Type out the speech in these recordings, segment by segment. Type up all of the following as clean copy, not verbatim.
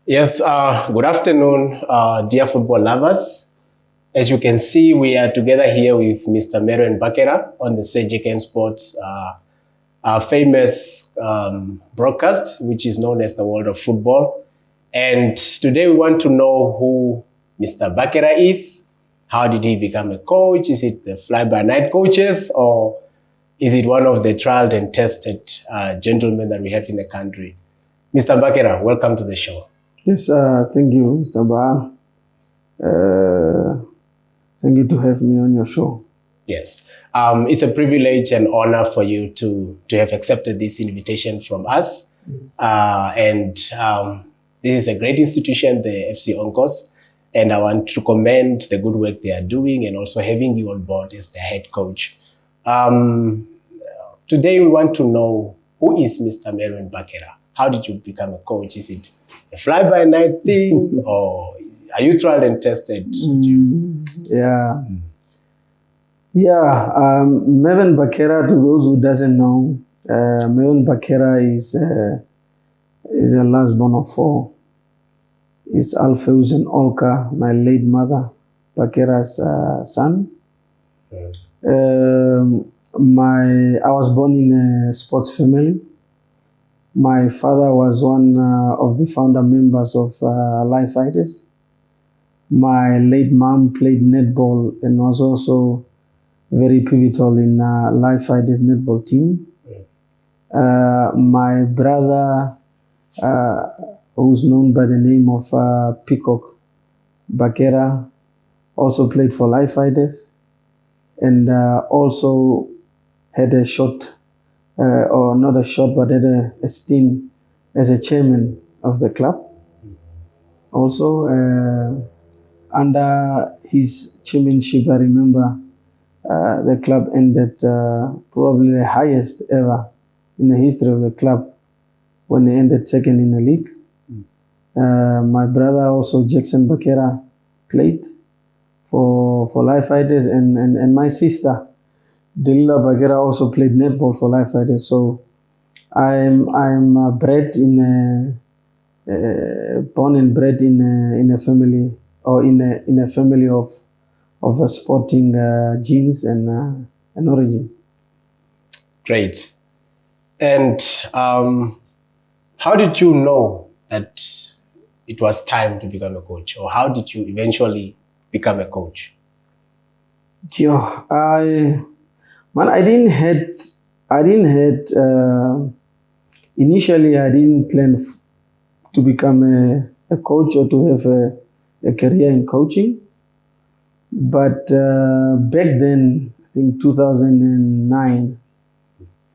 Yes, good afternoon, dear football lovers. As you can see, we are together here with Mr. Meron Bakera on the J.K.M Sports famous broadcast, which is known as the World of Football. And today we want to know who Mr. Bakera is. How did he become a coach? Is it the fly-by-night coaches, or is it one of the tried and tested gentlemen that we have in the country? Mr. Bakera, welcome to the show. Yes, thank you, Mr. Mbaha. Thank you to have me on your show. Yes, it's a privilege and honor for you to have accepted this invitation from us. This is a great institution, the FC ONGOS, and I want to commend the good work they are doing and also having you on board as the head coach. Today we want to know, who is Mr. Meron Bakera? How did you become a coach? Is it a fly-by-night thing, or are you tried and tested? Meron Bakera, to those who doesn't know, Meron Bakera is a last born of four. It's Alpheus and Olka, my late mother, Bakera's son. I was born in a sports family. My father was one of the founder members of Life Fighters. My late mom played netball and was also very pivotal in Life Fighters netball team. My brother, who's known by the name of Peacock Bakera, also played for Life Fighters, and also had a short, or not a short, but had a stint as a chairman of the club. Also, under his chairmanship, I remember the club ended probably the highest ever in the history of the club when they ended second in the league. My brother also, Jackson Bakera, played for Life Fighters, and my sister, Delila Bakera, also played netball for Life Fighters. So I'm bred in born and bred in a family, or in a family of a sporting genes and origin. Great. And how did you know that it was time to become a coach, or how did you eventually become a coach? Initially I didn't plan to become a coach or to have a career in coaching. But back then, I think 2009,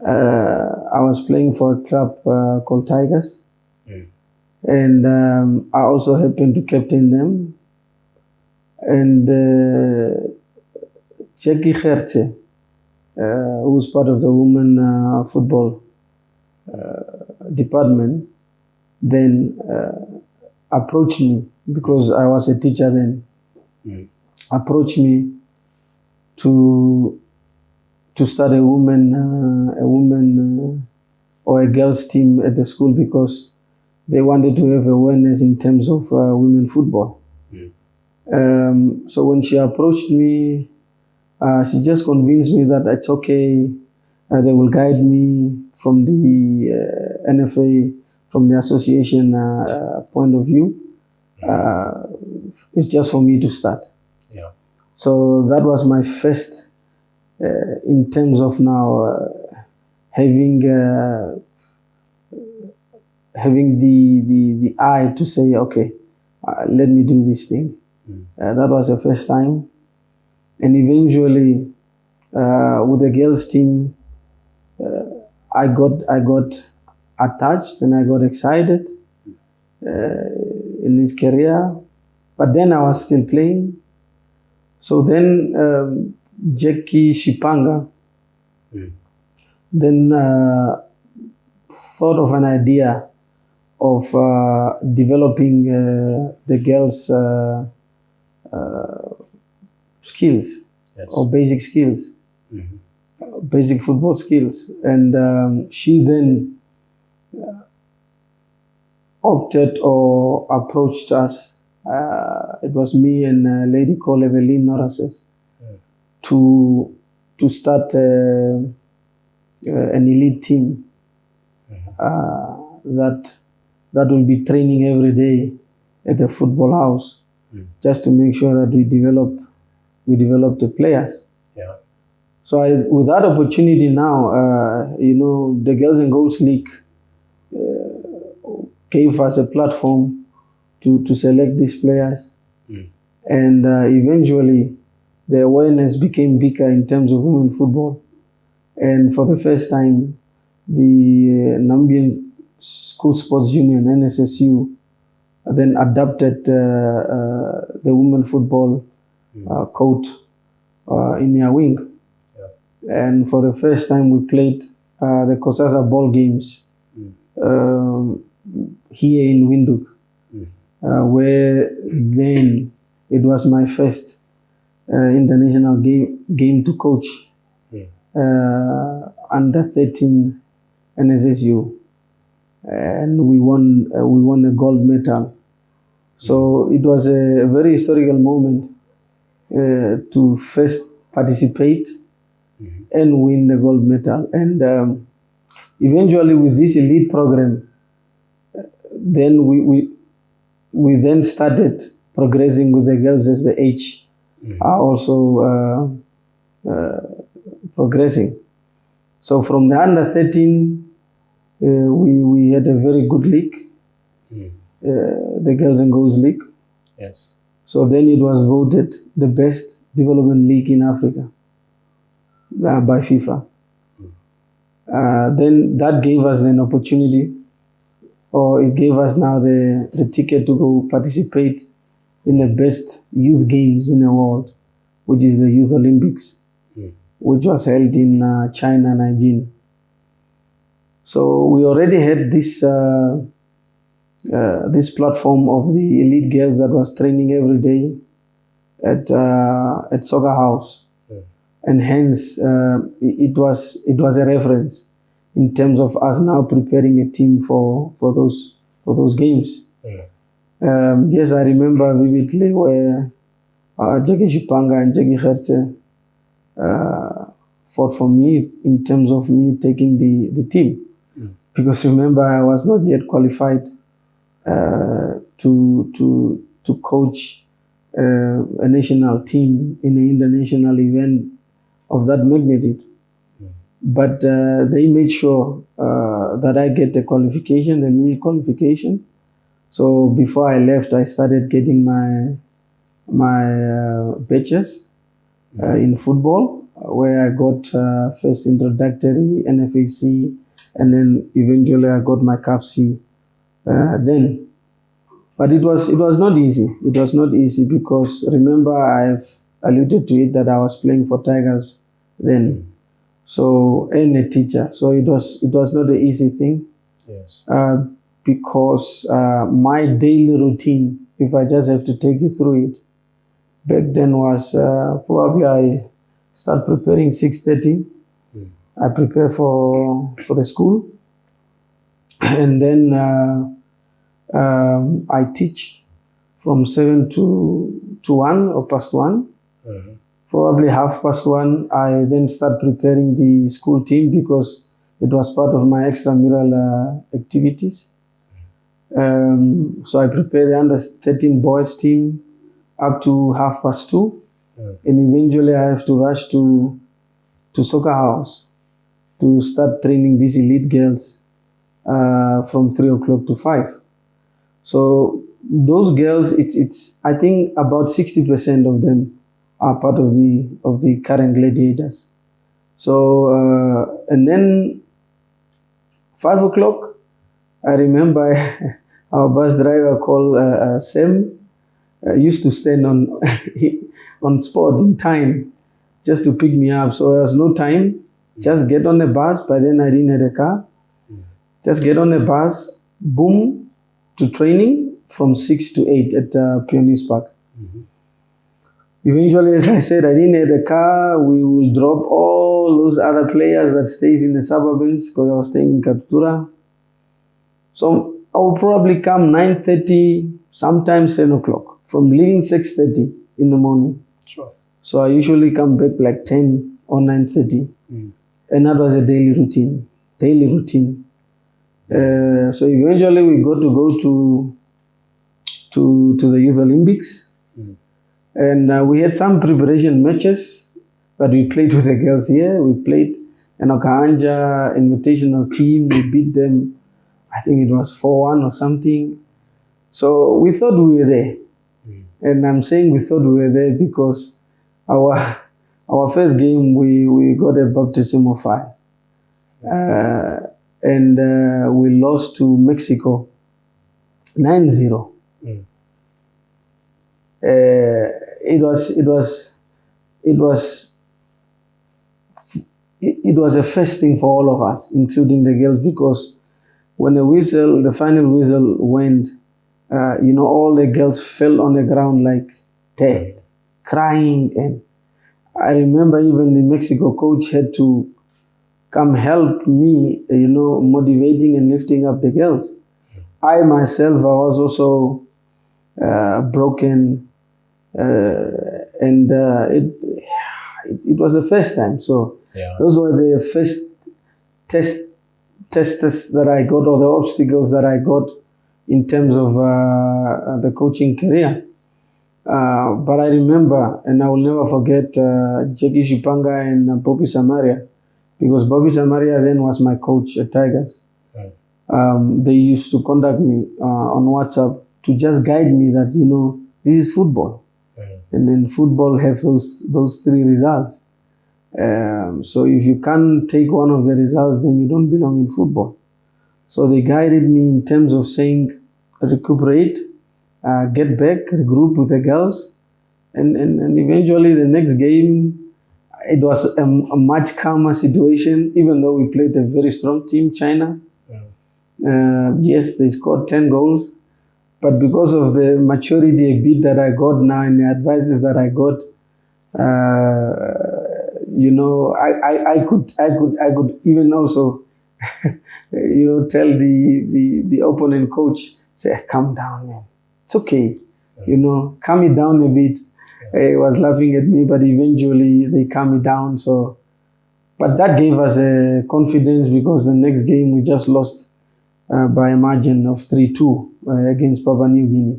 I was playing for a club called Tigers. And I also happened to captain them. And J.K.M, who's part of the women football department, then approached me, because I was a teacher then. Approached me to start a woman or a girls team at the school, because they wanted to have awareness in terms of women football. So when she approached me, she just convinced me that it's okay. They will guide me from the NFA, from the association point of view. It's just for me to start. So that was my first, in terms of now having the eye to say, okay, let me do this thing. That was the first time. And eventually, with the girls team, I got attached and I got excited in this career. But then I was still playing. So then Jackie Shipanga then thought of an idea of developing the girls' skills, or basic skills, basic football skills. And she then opted or approached us. It was me and a lady called Evelyn Norases to start an elite team that will be training every day at the football house, just to make sure that we develop the players. Yeah. So with that opportunity now, the Girls and Goals League gave us a platform to select these players, and eventually the awareness became bigger in terms of women football. And for the first time, the Nambian School Sports Union, NSSU, then adopted the women football coach in their wing. Yeah. And for the first time, we played the Kosasa ball games here in Windhoek, where then it was my first international game to coach under 13 NSSU, and we won a gold medal. So it was a very historical moment to first participate and win the gold medal. And eventually, with this elite program, then we then started progressing with the girls as the age are also progressing. So from the under 13, we had a very good league, the Girls and Goals League. Yes. So then it was voted the best development league in Africa by FIFA. Then that gave us an opportunity, or it gave us now the ticket to go participate in the best youth games in the world, which is the Youth Olympics, which was held in China, Nanjing. So we already had this platform of the elite girls that was training every day at Soccer House, and hence it was a reference in terms of us now preparing a team for those games. Yes, I remember vividly where J.K. Chipanga and J.K. Hertze fought for me in terms of me taking the team. Because remember, I was not yet qualified to coach a national team in an international event of that magnitude. But they made sure that I get the qualification, the new qualification. So before I left, I started getting my badges in football, where I got first introductory, NFAC, and then eventually I got my CAF C. Then, but it was not easy. It was not easy because remember I've alluded to it that I was playing for Tigers then, so and a teacher. So it was not an easy thing. Yes. Because my daily routine, if I just have to take you through it, back then was probably I start preparing 6:30. I prepare for the school, and then I teach from 7 to 1 or past 1. Probably 1:30. I then start preparing the school team because it was part of my extramural activities. So I prepare the under 13 boys team up to 2:30, and eventually I have to rush to Soccer House to start training these elite girls from 3 o'clock to 5. So those girls, it's I think about 60% of them are part of the current gladiators. So and then 5 o'clock, I remember our bus driver called Sam used to stand on spot in time just to pick me up. So there was no time. Just get on the bus. By then I didn't have a car. Just get on the bus, boom, to training from 6 to 8 at Pioneers Park. Eventually, as I said, I didn't have a car. We will drop all those other players that stays in the suburbs because I was staying in Katutura. So I will probably come 9:30, sometimes 10 o'clock, from leaving 6:30 in the morning. Sure. So I usually come back like 10 or 9:30. And that was a daily routine. So eventually we got to go to the Youth Olympics. And we had some preparation matches that we played with the girls here. We played an Okahanja invitational team. We beat them, I think it was 4-1 or something. So we thought we were there. And I'm saying we thought we were there because our first game, we got a baptism of fire. And we lost to Mexico 9-0. It was a first thing for all of us, including the girls, because when the final whistle went, all the girls fell on the ground like dead, crying. And I remember even the Mexico coach had to come help me, motivating and lifting up the girls. I myself, I was also broken, and it was the first time. So those were the first tests that I got, or the obstacles that I got in terms of the coaching career. But I remember, and I will never forget, Jackie Shipanga and Bobby Samaria, because Bobby Samaria then was my coach at Tigers. They used to contact me on WhatsApp to just guide me that, this is football. And then football have those three results. So if you can't take one of the results, then you don't belong in football. So they guided me in terms of saying, recuperate, get back, regroup with the girls. And eventually the next game, it was a much calmer situation, even though we played a very strong team, China. Yes, they scored 10 goals. But because of the maturity a bit that I got now and the advices that I got, I could even also, tell the opponent coach, say, calm down, man. It's okay. Calm it down a bit. He was laughing at me, but eventually they calmed me down. So, but that gave us a confidence, because the next game we just lost by a margin of 3-2 against Papua New Guinea.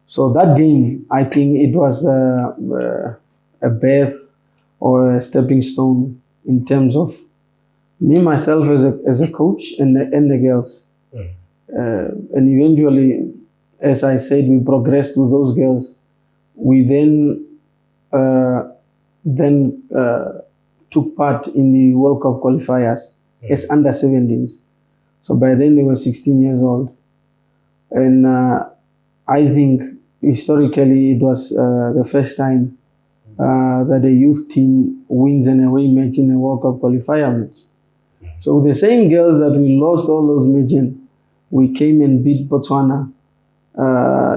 So that game, I think it was a birth or a stepping stone in terms of me, myself as a coach, and the girls. And eventually, as I said, we progressed with those girls. We then took part in the World Cup qualifiers as under 17s. So by then they were 16 years old. And I think historically it was the first time that a youth team wins an away match in a World Cup qualifier match. So with the same girls that we lost all those matches, we came and beat Botswana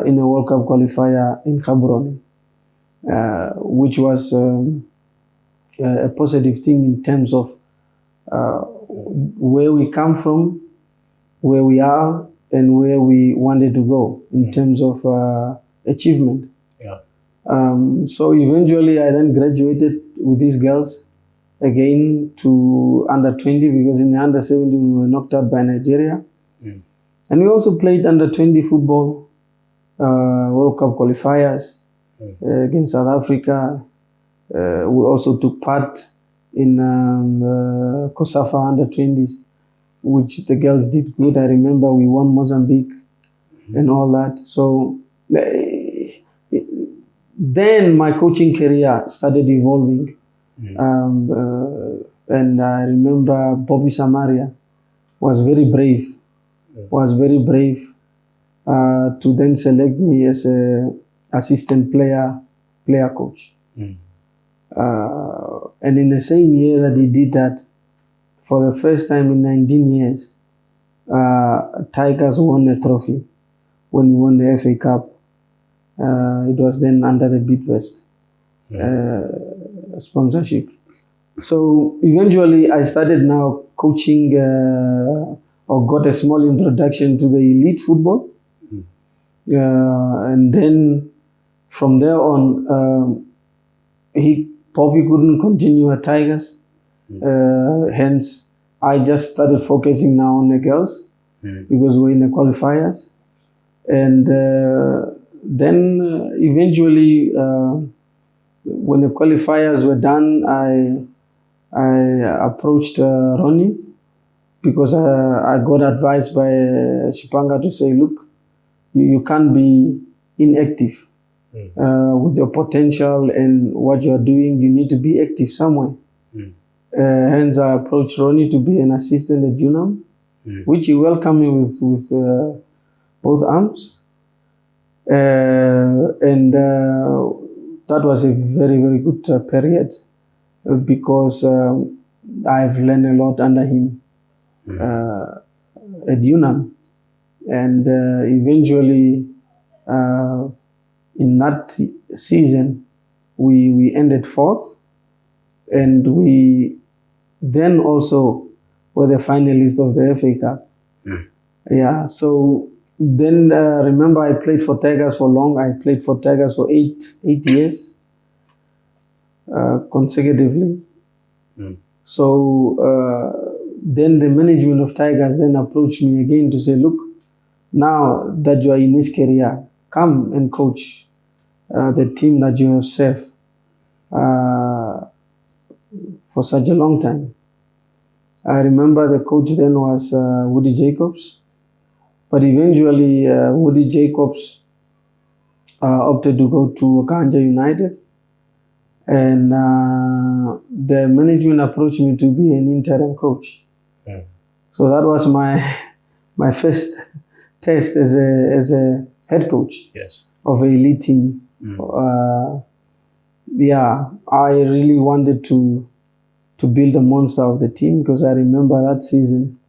in a World Cup qualifier in Gaborone, which was a positive thing in terms of where we come from, where we are, and where we wanted to go in terms of achievement. So eventually I then graduated with these girls again to under 20, because in the under 17 we were knocked out by Nigeria. And we also played under 20 football, World Cup qualifiers against South Africa. We also took part in COSAFA under 20s, which the girls did good. I remember we won Mozambique and all that. So then my coaching career started evolving. And I remember Bobby Samaria was very brave to then select me as an assistant player coach. And in the same year that he did that, for the first time in 19 years, Tigers won a trophy when we won the FA Cup. It was then under the Bidvest sponsorship. So eventually I started now coaching or got a small introduction to the elite football. And then from there on, he probably couldn't continue at Tigers. Hence, I just started focusing now on the girls because we're in the qualifiers. And then eventually, when the qualifiers were done, I approached Ronnie because I got advice by Shipanga to say, look, you can't be inactive with your potential and what you're doing. You need to be active somewhere. Hence, I approached Ronnie to be an assistant at UNAM, which he welcomed me with both arms. And that was a very, very good period because I've learned a lot under him at UNAM. And eventually, in that season, we ended fourth, and we then also were the finalists of the FA Cup. Yeah, so then remember I played for Tigers for long. I played for Tigers for eight years consecutively. So then the management of Tigers then approached me again to say, look, now that you are in this career, come and coach the team that you have served for such a long time. I remember the coach then was Woody Jacobs, but eventually Woody Jacobs opted to go to Kanja United, and the management approached me to be an interim coach. So that was my first test as a head coach of an elite team. Yeah, I really wanted to build a monster of the team because I remember that season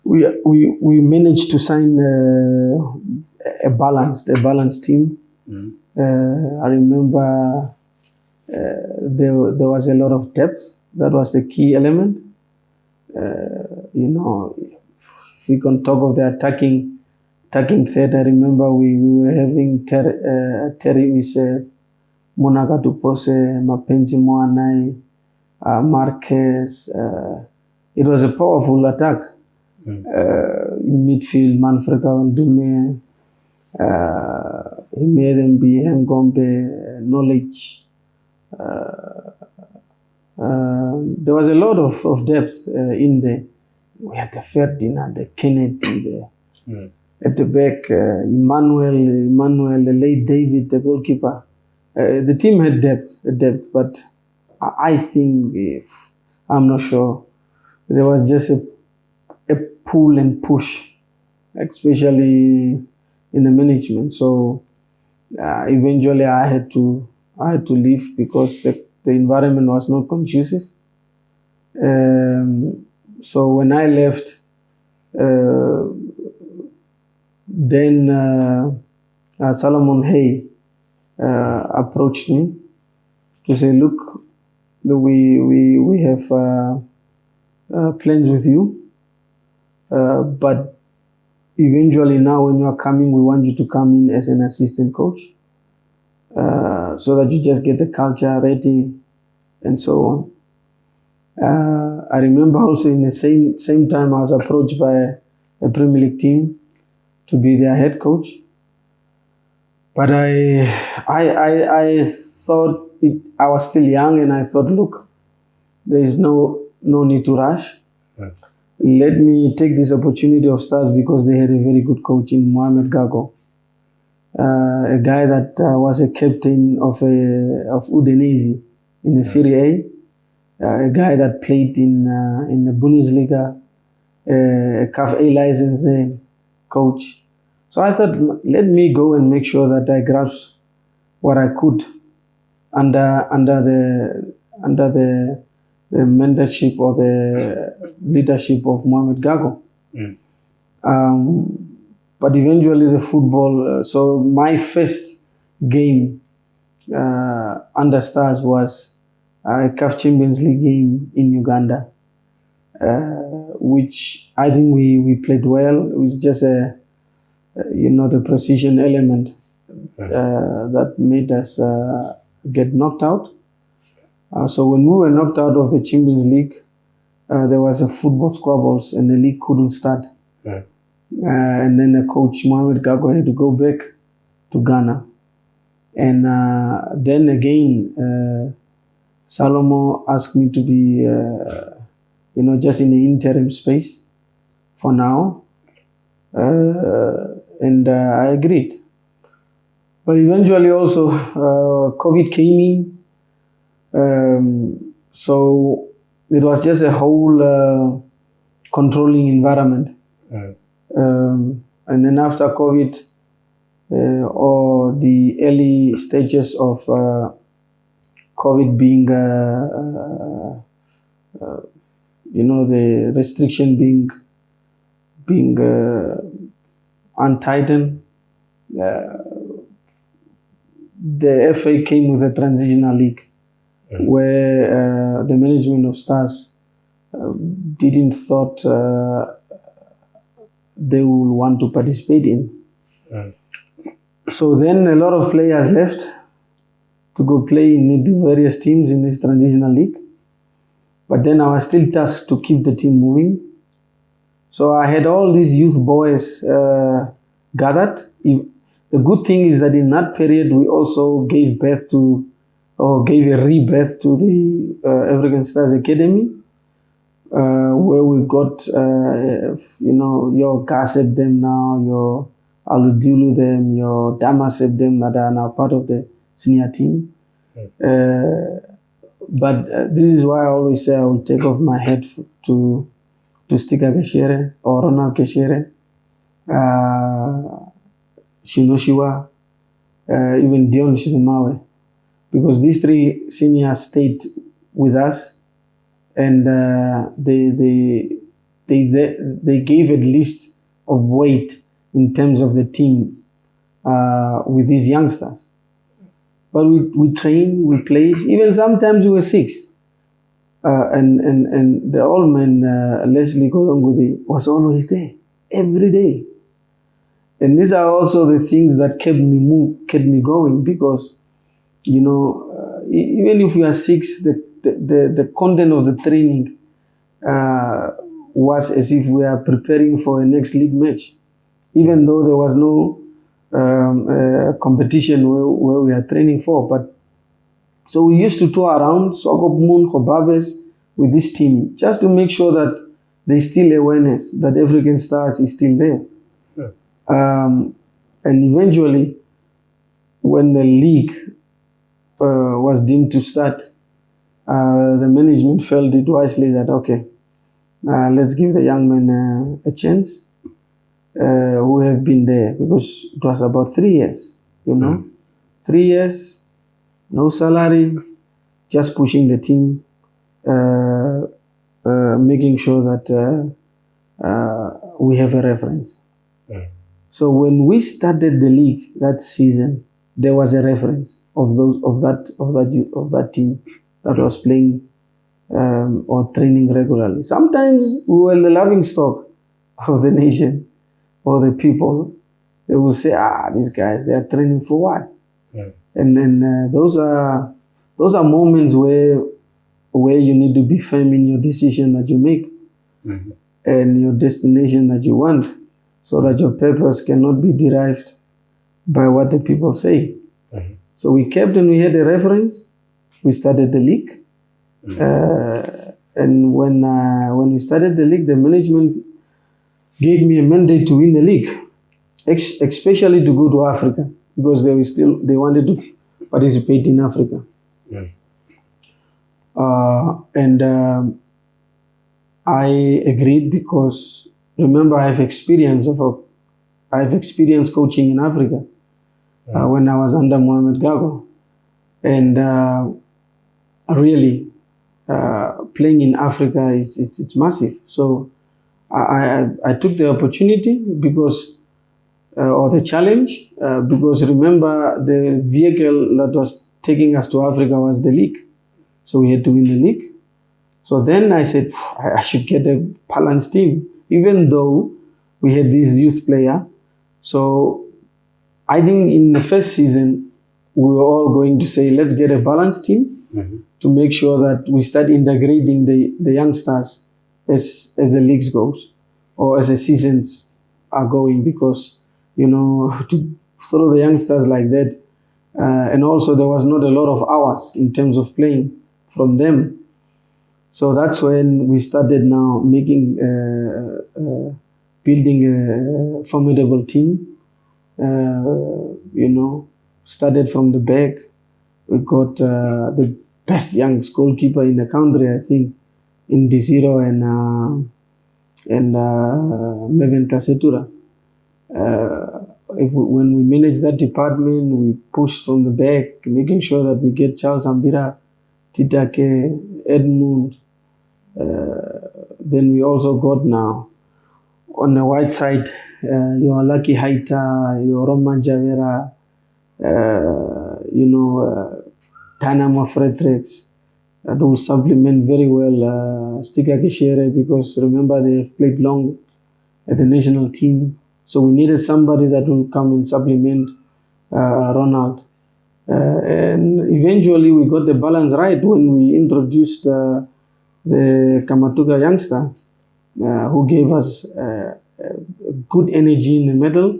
we managed to sign a balanced team. I remember there was a lot of depth. That was the key element. If we can talk of the attacking third, I remember we were having Terry Wise, Monaga Dupose, Mapenzi Moanai, Marquez. It was a powerful attack. In midfield, Manfred Dume, he made them be Ngombe, Knowledge. There was a lot of depth in there. We had the Ferdinand, the Kennedy, at the back, Emmanuel, the late David, the goalkeeper. The team had depth, but I think, I'm not sure, there was just a pull and push, especially in the management. So eventually I had to leave because the environment was not conducive. So when I left, then Solomon Hay approached me to say, look, we have plans with you, but eventually now when you are coming, we want you to come in as an assistant coach so that you just get the culture ready and so on. I remember also in the same time I was approached by a Premier League team to be their head coach. But I thought I was still young, and I thought, look, there is no need to rush. Let me take this opportunity of Stars because they had a very good coach in Mohamed Gago, a guy that was a captain of Udinese in the Serie A, a guy that played in the Bundesliga, a CAF A license coach. So I thought, let me go and make sure that I grasp what I could under the mentorship or the leadership of Mohamed Gago. But eventually the football, so my first game under Stars was a CAF Champions League game in Uganda, which I think we played well. It was just the precision element that made us get knocked out. So when we were knocked out of the Champions League, there was a football squabbles and the league couldn't start. And then the coach Mohamed Gago had to go back to Ghana. And then again, Salomo asked me to be, just in the interim space for now. And I agreed. But eventually also COVID came in. So it was just a whole controlling environment. And then after COVID, or the early stages of COVID being, the restriction being untightened, the FA came with a transitional league where the management of Stars didn't thought they would want to participate in. So then a lot of players left to go play in the various teams in this transitional league. But then I was still tasked to keep the team moving. So I had all these youth boys gathered. The good thing is that in that period, we also gave a rebirth to the African Stars Academy, where we got, your Kasep them now, your Aludulu them, your Damasep them that are now part of the senior team. But this is why I always say I will take off my head to Stika Keshere or Ronald Keshere, Shinoshiwa, even Dion Shizumawe, because these three seniors stayed with us, and they gave a list of weight in terms of the team with these youngsters. But we trained, we played, even sometimes we were six. And the old man, Leslie Kolongudi, was always there, every day. And these are also the things that kept me going, because, even if we are six, the content of the training was as if we are preparing for a next league match, even though there was no competition where we are training for. But so we used to tour around Sokop Moon, Hobabes with this team, just to make sure that there's still awareness that African Stars is still there. And eventually, when the league was deemed to start, the management felt it wisely that, okay, let's give the young men a chance who have been there, because it was about 3 years, 3 years, no salary, just pushing the team, making sure that we have a reference. So when we started the league that season, there was a reference of that team that was playing or training regularly. Sometimes we were the laughingstock of the nation or the people. They will say, these guys, they are training for what? And then those are moments where you need to be firm in your decision that you make and your destination that you want, so that your purpose cannot be derived by what the people say. So we kept, and we had a reference. We started the league. And when we started the league, the management gave me a mandate to win the league, especially to go to Africa, because they wanted to participate in Africa. And I agreed, because remember, I have experience coaching in Africa when I was under Mohamed Gago, and really playing in Africa it's massive. So I took the opportunity because or the challenge, because remember, the vehicle that was taking us to Africa was the league. So we had to win the league. So then I said, I should get a balanced team, even though we had this youth player. So I think in the first season, we were all going to say, let's get a balanced team to make sure that we start integrating the youngsters as the leagues goes or as the seasons are going, because, to throw the youngsters like that, and also there was not a lot of hours in terms of playing from them. So that's when we started now building a formidable team. Started from the back. We got the best young goalkeeper in the country, I think, in Desiro and Meven Kasetura. When we manage that department, we push from the back, making sure that we get Charles Ambira, Titake, Edmund. Then we also got now on the white side, your Lucky Haita, your Roman Javera, Dynamo Fredericks. That will supplement very well Stika Kishere, because remember they have played long at the national team. So we needed somebody that will come and supplement Ronald. And eventually we got the balance right when we introduced the Kamatuga youngster, who gave us good energy in the middle,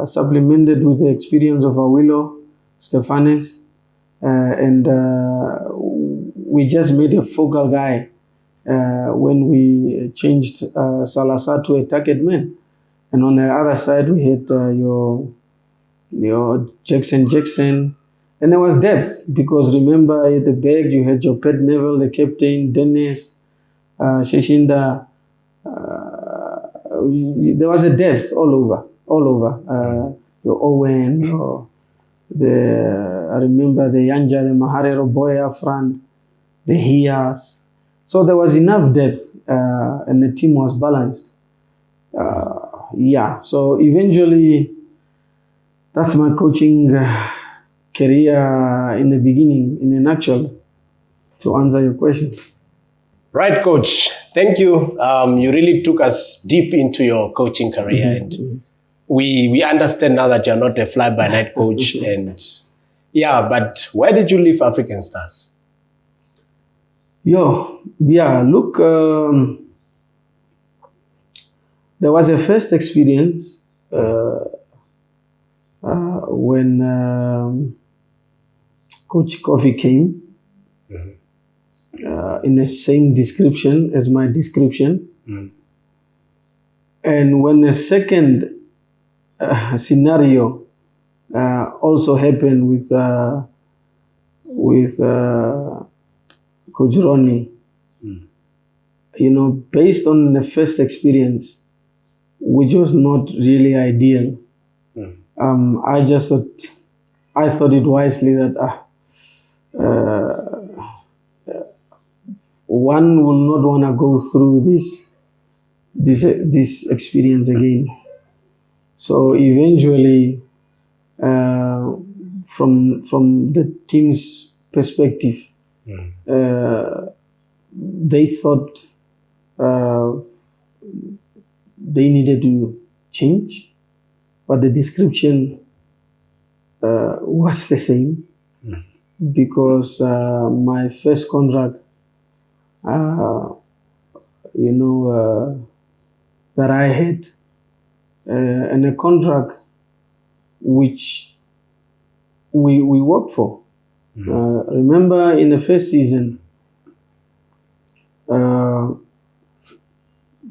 supplemented with the experience of Awilo, Stefanes, and we just made a focal guy when we changed Salazar to a target man. And on the other side, we had your Jackson, and there was depth, because remember at the back you had your Pet Neville, the captain, Dennis, Sheshinda. There was a depth all over. Your Owen, I remember the Yanja, the Maharero boy up front, the Hias. So there was enough depth, and the team was balanced. So eventually, that's my coaching career in the beginning, in a nutshell, to answer your question. Right, coach. Thank you. You really took us deep into your coaching career, and we understand now that you're not a fly-by-night coach. And but where did you leave African Stars? Look, there was a first experience when Coach Kofi came in the same description as my description. And when the second scenario also happened with Coach Ronnie, based on the first experience, which was not really ideal, I thought it wisely that one will not want to go through this experience again. So eventually, from the team's perspective, they thought they needed to change, but the description was the same, because my first contract, that I had, and a contract which we worked for. Remember, in the first season, the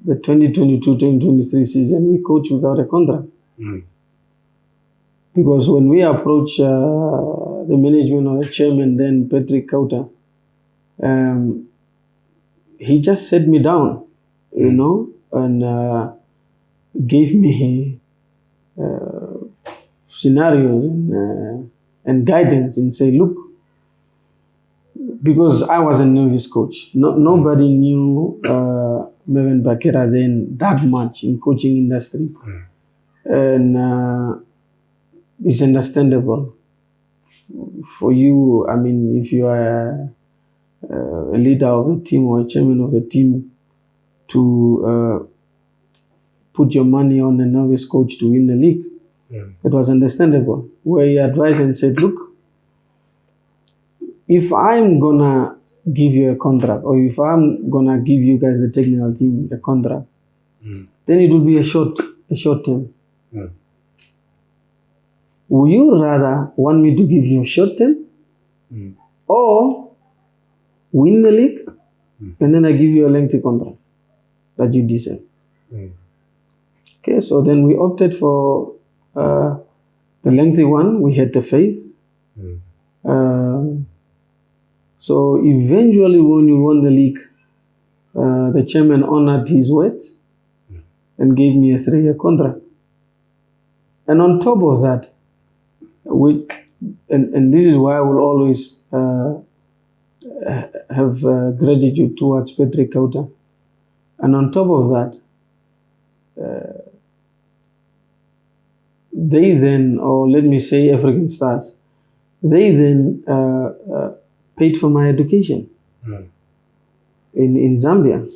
2022-2023 season, we coached without a contract. Because when we approached the management or the chairman, then Patrick Kauta, he just set me down, and gave me scenarios and guidance, and say, look, because I was a novice coach, nobody knew Meven Bakera then that much in coaching industry, and it's understandable for you. I mean, if you are a leader of the team or a chairman of the team to put your money on a novice coach to win the league. It was understandable, where he advised and said, look, if I'm gonna give you a contract, or if I'm gonna give you guys, the technical team, a contract, then it will be a short term. Would you rather want me to give you a short term, or win the league, and then I give you a lengthy contract that you deserve? Okay, so then we opted for the lengthy one. We had the faith. So eventually, when we won the league, the chairman honored his words and gave me a 3-year contract. And on top of that, and this is why I will always have gratitude towards Patrick Kauta. And on top of that, they then, or let me say African Stars, they then paid for my education in Zambia.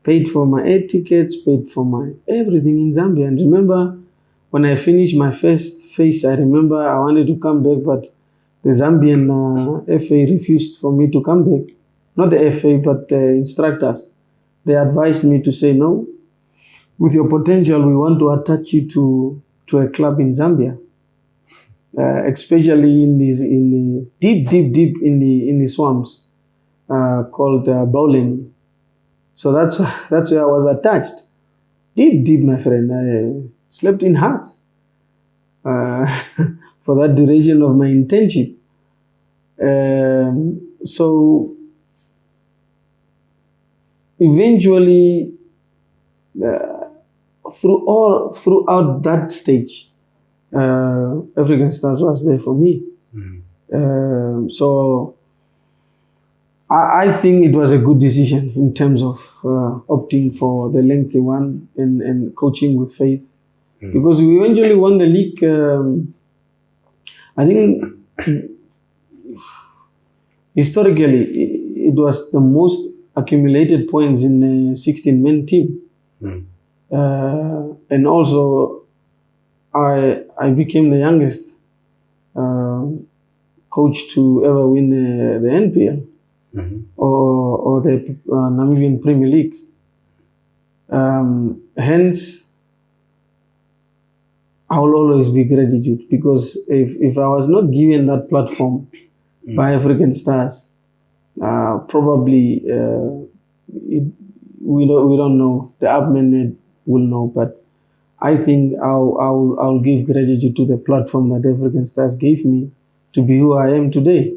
Paid for my air tickets, paid for my everything in Zambia. And remember, when I finished my first phase, I remember I wanted to come back, but the Zambian FA refused for me to come back. Not the FA, but the instructors. They advised me to say, no, with your potential, we want to attach you to a club in Zambia, especially in the deep in the swamps called Bauleni. So that's where I was attached. Deep, my friend. I slept in huts for that duration of my internship. So eventually, throughout that stage, African Stars was there for me. So I think it was a good decision in terms of opting for the lengthy one and coaching with faith, because we eventually won the league. I think historically it was the most accumulated points in a 16-man team. And also I became the youngest coach to ever win the NPL. Or the Namibian Premier League. Hence, I will always be gratitude, because if I was not given that platform by African Stars, probably we don't know. The Abmenet will know, but I think I'll give gratitude to the platform that African Stars gave me to be who I am today.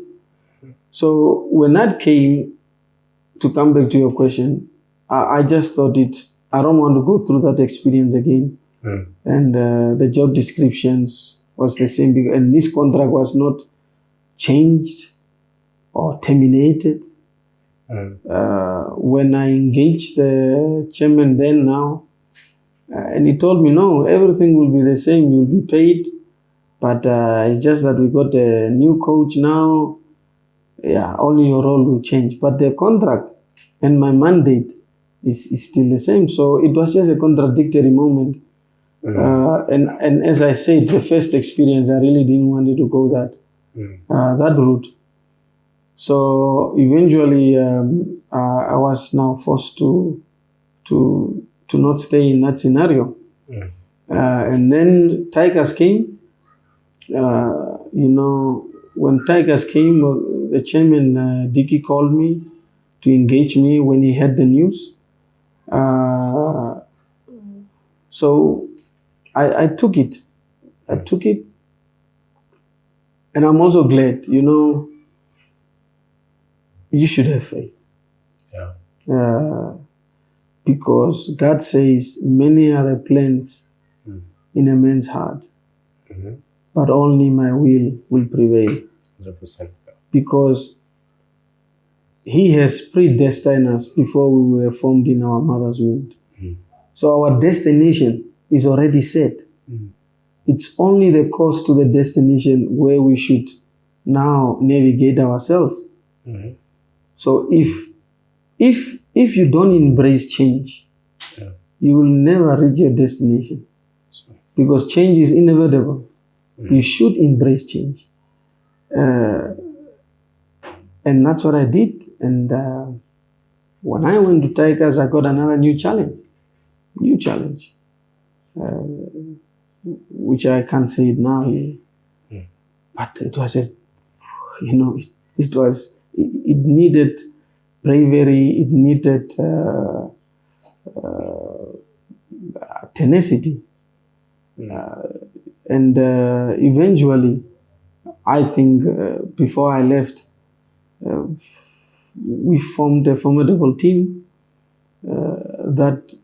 So when that came, to come back to your question, I just thought I don't want to go through that experience again. And the job descriptions was the same, and this contract was not changed or terminated. When I engaged the chairman then now, and he told me, no, everything will be the same, you'll be paid, but it's just that we got a new coach now. Yeah, only your role will change, but the contract and my mandate is still the same. So it was just a contradictory moment. And as I said, the first experience, I really didn't want to go that route. So eventually, I was now forced to not stay in that scenario. And then Tigers came. When Tigers came, the chairman, Dicky, called me to engage me when he heard the news. So I took it. And I'm also glad, you should have faith. Because God says, many are the plans in a man's heart, but only my will prevail. 100%. Because He has predestined us before we were formed in our mother's womb. So our destination is already set. It's only the course to the destination where we should now navigate ourselves. So if you don't embrace change, Yeah. you will never reach your destination because change is inevitable. You should embrace change. And that's what I did. And when I went to Tigers, I got another new challenge, which I can't say it now here. But it was it needed bravery, it needed tenacity. And eventually, I think before I left, we formed a formidable team that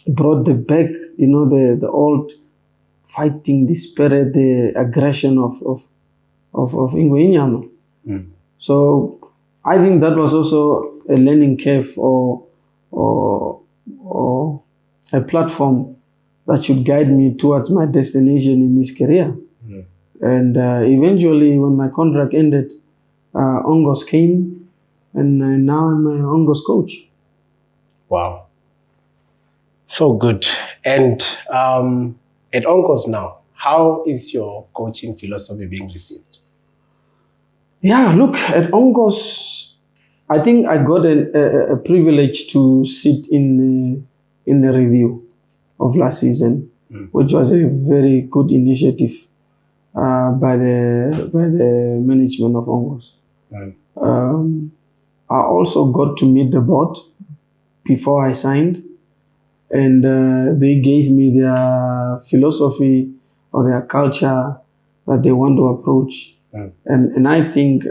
brought the back, the old fighting, the spirit, the aggression of Ingo Inyama. So I think that was also a learning curve or a platform that should guide me towards my destination in this career. And eventually, when my contract ended, ONGOS came, and now I'm an ONGOS coach. Wow. So good. And at ONGOS now, how is your coaching philosophy being received? Yeah, look, at ONGOS, I think I got a privilege to sit in the review of last season, which was a very good initiative by the management of ONGOS. I also got to meet the board before I signed, and they gave me their philosophy or their culture that they want to approach. And I think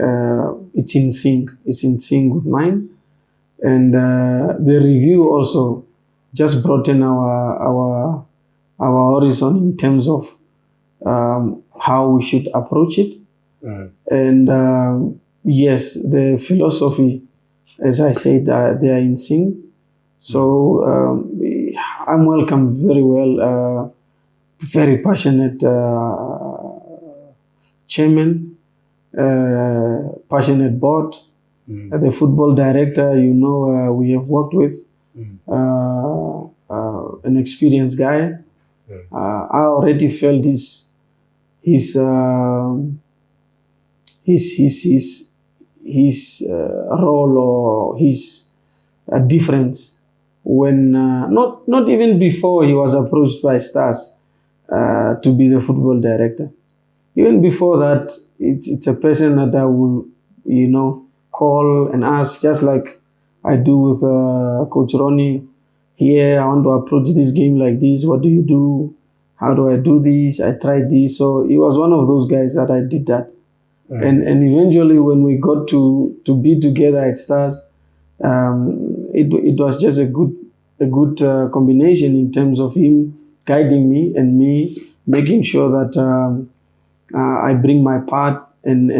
it's in sync. It's in sync with mine. And the review also just broadened our horizon in terms of how we should approach it. And yes, the philosophy, as I said, they are in sync. So I'm welcomed very well. Very passionate chairman, passionate board. The football director, we have worked with, an experienced guy. I already felt his role or his difference when not even before he was approached by Stars to be the football director. Even before that, it's a person that I will, call and ask, just like I do with Coach Ronnie. Here, I want to approach this game like this. What do you do? How do I do this? I tried this. So he was one of those guys that I did that. And eventually, when we got to be together at Stars, it was just a good combination in terms of him guiding me and me making sure that I bring my part. And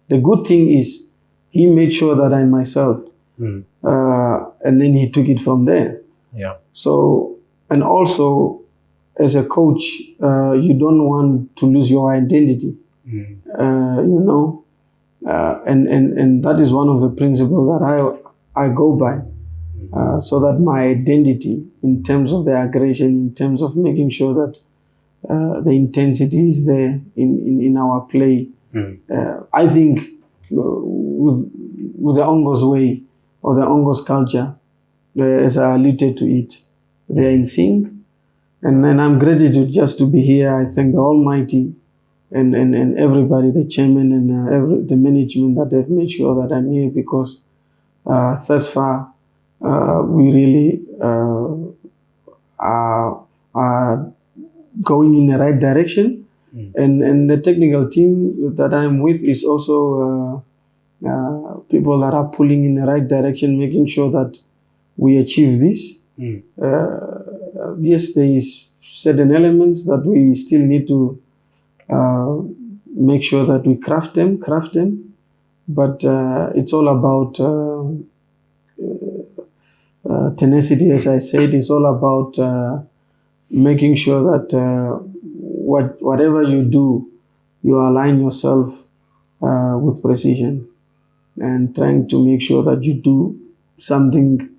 the good thing is he made sure that I myself, and then he took it from there. Yeah. So, and also as a coach, you don't want to lose your identity. And that is one of the principles that I go by, so that my identity, in terms of the aggression, in terms of making sure that the intensity is there in our play. I think with the ONGOS way or the ONGOS culture, as I alluded to it, they are in sync. And I'm gratitude just to be here. I thank the Almighty and everybody, the chairman and the management that have made sure that I'm here, because thus far we really are going in the right direction. And the technical team that I'm with is also people that are pulling in the right direction, making sure that we achieve this. Yes, there is certain elements that we still need to make sure that we craft them, but it's all about tenacity. As I said, it's all about making sure that whatever you do, you align yourself with precision. and trying to make sure that you do something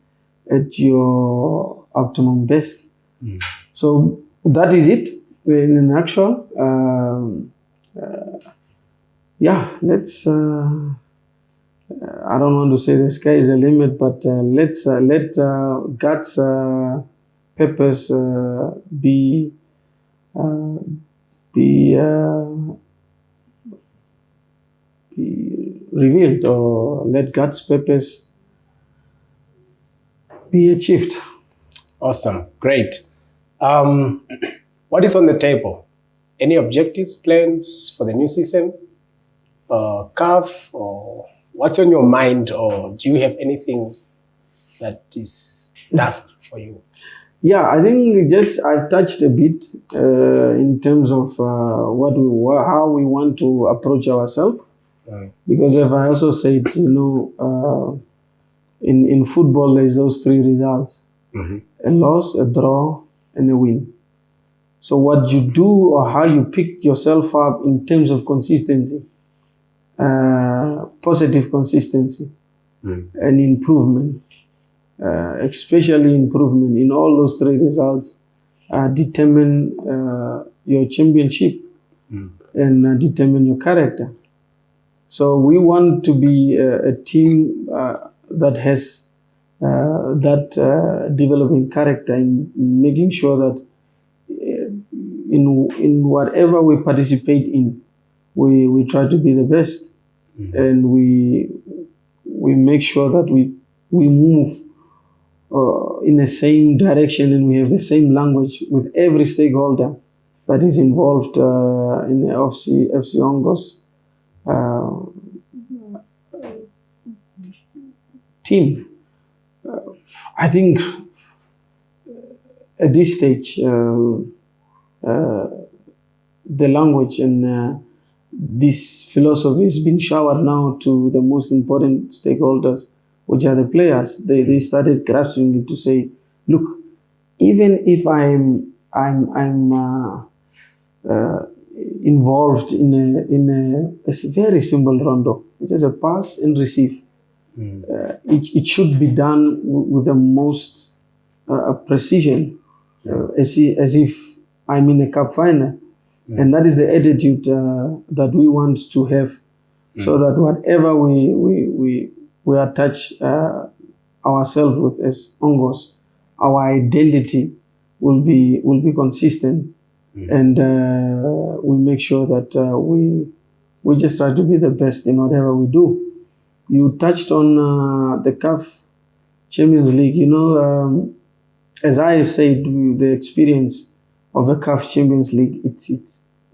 at your optimum best. So that is it in a nutshell. Yeah, let's. I don't want to say the sky is the limit, but let's let God's purpose uh, be be revealed, or let God's purpose be achieved. Awesome. Great. Um, what is on the table? Any objectives, plans for the new season? CAF, or what's on your mind, or do you have anything that is tasked for you? Yeah, I think just I've touched a bit in terms of how we want to approach ourselves. Because if I also said, in football, there's those three results: a loss, a draw, and a win. So what you do or how you pick yourself up in terms of consistency, positive consistency, and improvement, especially improvement in all those three results, determine your championship and determine your character. So we want to be a team that has that developing character in making sure that in whatever we participate in, we try to be the best, and we make sure that we move in the same direction, and we have the same language with every stakeholder that is involved in the FC ONGOS team. I think at this stage, the language and this philosophy has been showered now to the most important stakeholders, which are the players. They started grasping it to say, look, even if I'm involved in a very simple rondo, which is a pass and receive. It should be done with the most precision, as if I'm in a cup final. And that is the attitude that we want to have, so that whatever we attach ourselves with as ONGOS, our identity will be consistent, and we make sure that we just try to be the best in whatever we do. You touched on the CAF Champions League. As I have said, the experience of the CAF Champions League,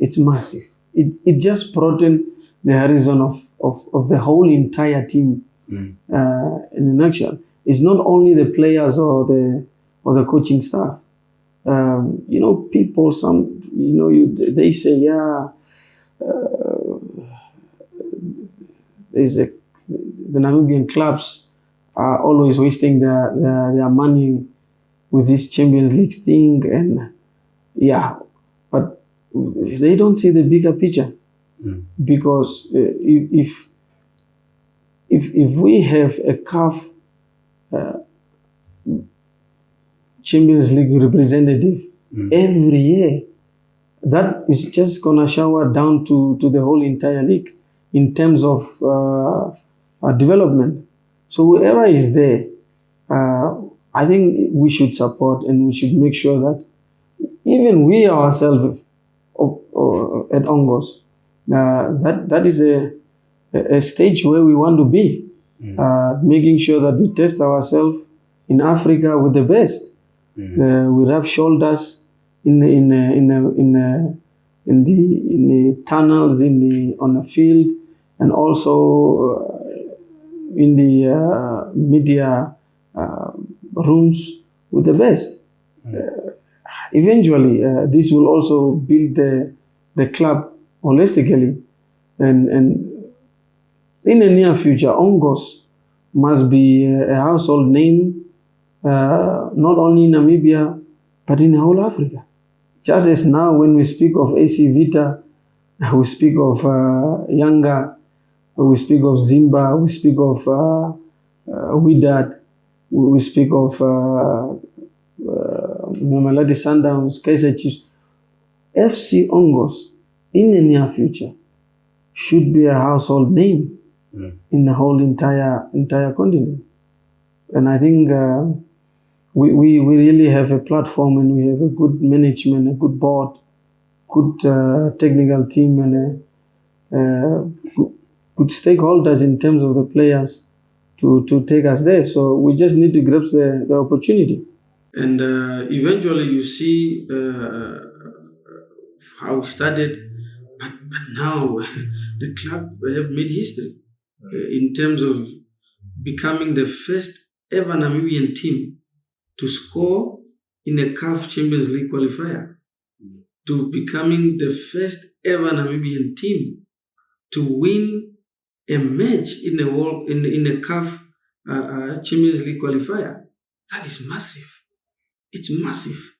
it's massive. It just broadened the horizon of the whole entire team. In a nutshell, it's not only the players or the coaching staff. People. They say, yeah, the Namibian clubs are always wasting their money with this Champions League thing, and yeah, but they don't see the bigger picture, because if we have a CAF Champions League representative every year, that is just gonna shower down to the whole entire league in terms of development. So whoever is there, I think we should support, and we should make sure that even we ourselves at ONGOS, that is a stage where we want to be, making sure that we test ourselves in Africa with the best. We rub shoulders in the tunnels, on the field, and also in the media rooms with the best. Eventually, this will also build the club holistically, and in the near future, ONGOS must be a household name, not only in Namibia, but in whole Africa. Just as now, when we speak of AC Vita, we speak of Yanga, We speak of Zimba, we speak of Wydad, we speak of Mamelodi Sundowns, Kaizer Chiefs. FC ONGOS in the near future should be a household name in the whole entire continent. And I think we really have a platform, and we have a good management, a good board, good technical team, and good stakeholders in terms of the players to take us there. So we just need to grasp the opportunity. And eventually you see how it started, but now the club have made history in terms of becoming the first ever Namibian team to score in a CAF Champions League qualifier, to becoming the first ever Namibian team to win a match in a CAF Champions League qualifier. That is massive. It's massive.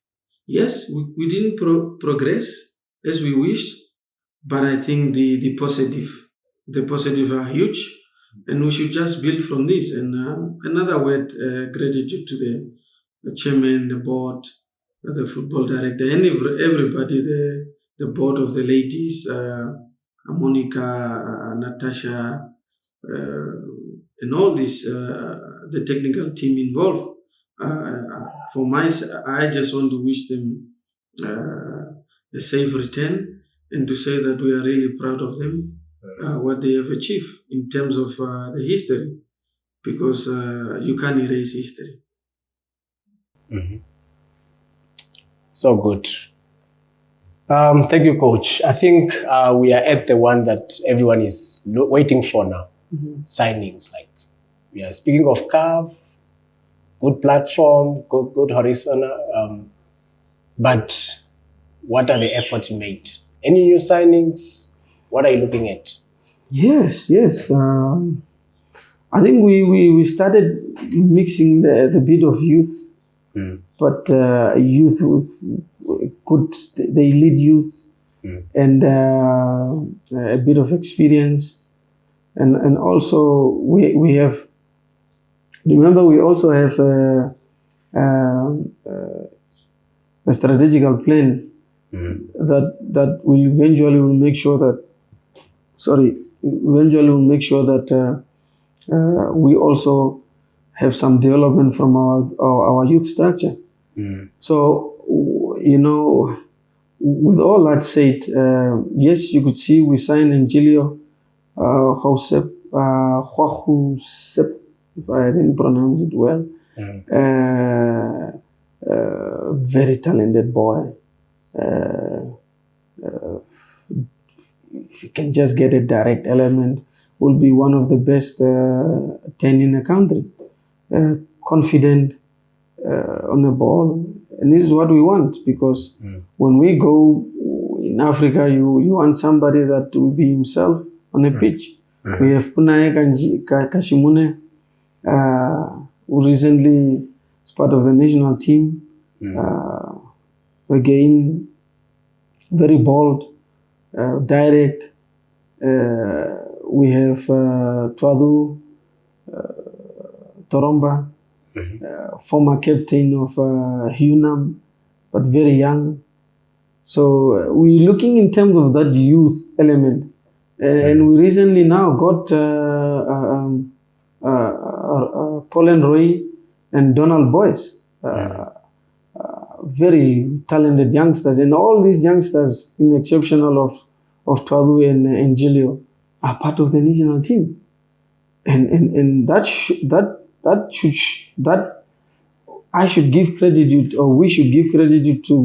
Yes, we didn't progress as we wished, but I think the positive are huge, and we should just build from this. And another word, gratitude to the chairman, the board, the football director, and everybody, the board of the ladies, Monica, Natasha, and all this, the technical team involved. For I just want to wish them a safe return, and to say that we are really proud of them, what they have achieved in terms of the history, because you can't erase history. So good. Thank you, Coach. I think we are at the one that everyone is waiting for now. Signings, like we are speaking of CAF, good platform, good horizontal. But what are the efforts you made? Any new signings? What are you looking at? Yes. I think we started mixing the bit of youth, but youth with good, the elite youth, and a bit of experience, and also we have. Remember, we also have a strategical plan that will eventually will make sure that. Eventually will make sure that we also have some development from our youth structure. So, with all that said, yes, you could see we signed Angelio Josep, if I didn't pronounce it well. Very talented boy. If you can just get a direct element, will be one of the best 10 in the country. Confident on the ball, and this is what we want, because when we go in Africa, you want somebody that will be himself on the pitch. We have Punae Kashimune, who recently is part of the national team. Again, very bold, direct. We have Twadu Toromba, former captain of Hunam, but very young. So we're looking in terms of that youth element. And we recently now got Paul and Roy and Donald Boyce, very talented youngsters. And all these youngsters, in the exceptional of Twadu and Angelio, are part of the national team. And that I should give credit, or we should give credit to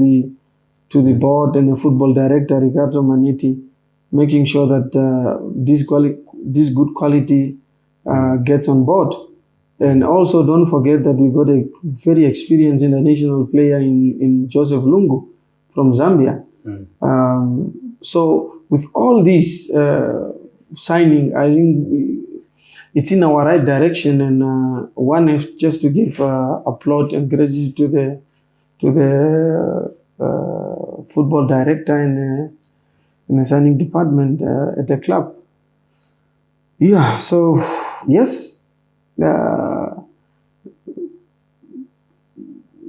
the board and the football director Ricardo Manetti, making sure that this good quality gets on board. And also, don't forget that we got a very experienced international player in Joseph Lungu from Zambia. So with all this signing, I think it's in our right direction, and one has just to give applaud and gratitude to the football director and the signing department at the club. Yeah, so yes, uh,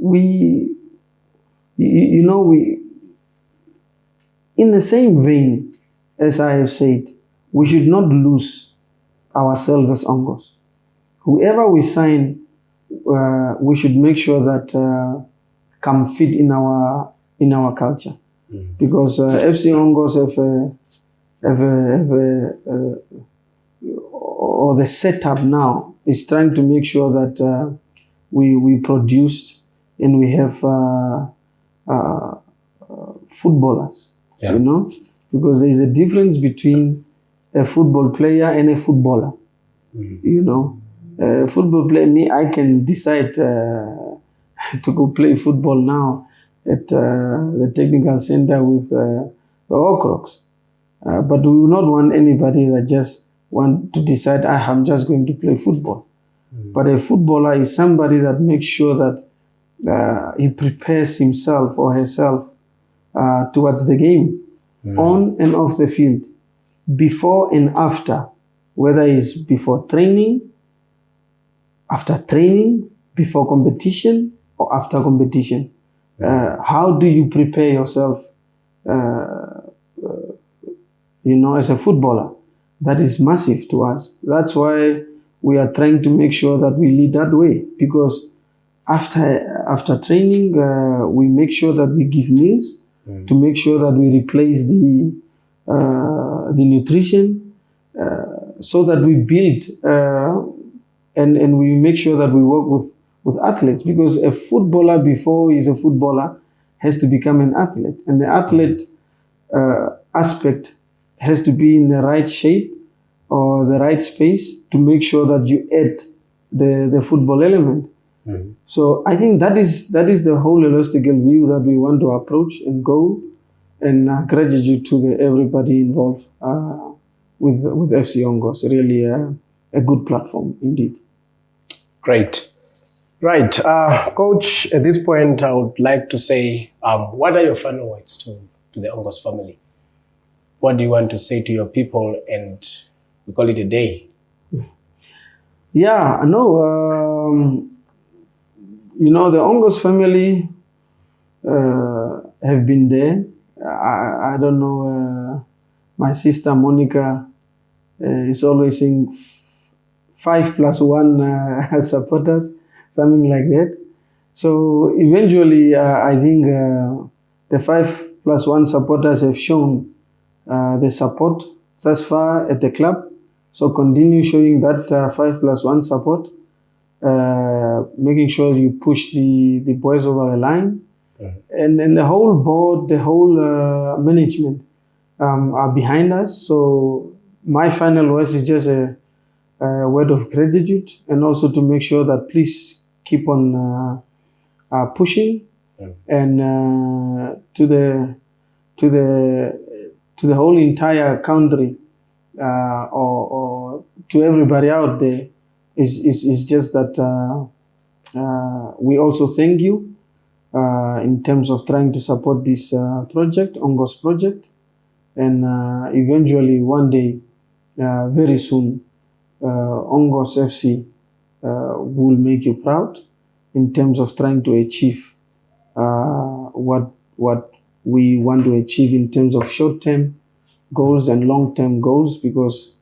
we, we, in the same vein as I have said, we should not lose ourselves as ONGOS. Whoever we sign, we should make sure that come fit in our culture, because FC ONGOS or the setup now is trying to make sure that we produced and we have uh, footballers, Yeah. because there is a difference between a football player and a footballer. Football player, me, I can decide to go play football now at the technical center with the Okroks. But we will not want anybody that just want to decide, I'm just going to play football. But a footballer is somebody that makes sure that he prepares himself or herself towards the game, on and off the field, before and after, whether it's before training, after training, before competition, or after competition. How do you prepare yourself, as a footballer? That is massive to us. That's why we are trying to make sure that we lead that way, because after training, we make sure that we give meals to make sure that we replace the nutrition, so that we build and we make sure that we work with athletes, because a footballer, before he's a footballer, has to become an athlete, and the athlete aspect has to be in the right shape or the right space to make sure that you add the football element. So I think that is the whole holistical view that we want to approach and go, and gratitude to everybody involved with FC ONGOS. Really a good platform indeed. Great. Right. Coach, at this point, I would like to say, what are your final words to the ONGOS family? What do you want to say to your people, and we call it a day? Yeah, no, the ONGOS family have been there. I don't know, my sister Monica is always saying 5+1 supporters, something like that. So eventually, I think the 5+1 supporters have shown the support thus far at the club. So continue showing that 5+1 support, making sure you push the boys over the line. And the whole board, the whole management are behind us. So my final words is just a word of gratitude, and also to make sure that please keep on pushing, and to the whole entire country, or to everybody out there, is just that we also thank you in terms of trying to support this project, ONGOS project, and eventually one day, very soon, ONGOS FC will make you proud in terms of trying to achieve what we want to achieve in terms of short-term goals and long-term goals, because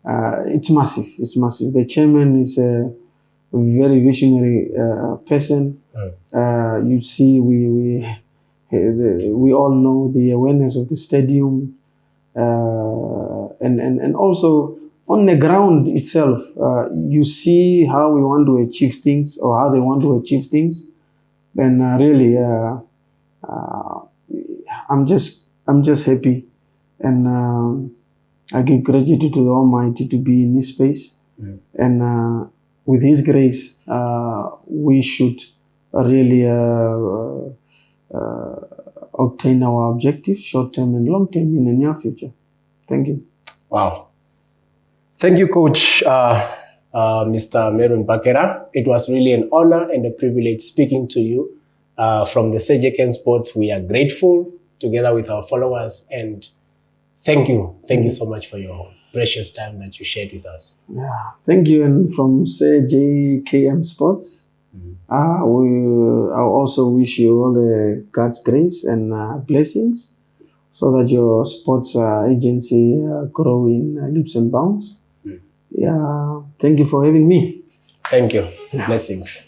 it's massive. It's massive. The chairman is a very visionary person. You see, we all know the awareness of the stadium, and also on the ground itself, you see how we want to achieve things, or how they want to achieve things. And really, I'm just happy, and I give gratitude to the Almighty to be in this space, and with His grace, we should really obtain our objectives, short term and long term, in the near future. Thank you. Wow. Thank you, Coach Mr. Merun Bakera. It was really an honor and a privilege speaking to you from the J.K.M Sports. We are grateful together with our followers, and thank you. Thank you so much for your precious time that you shared with us. Yeah, thank you. And from say J.K.M Sports, I also wish you all the God's grace and blessings, so that your sports agency grow in leaps and bounds. Yeah, thank you for having me. Thank you. Blessings.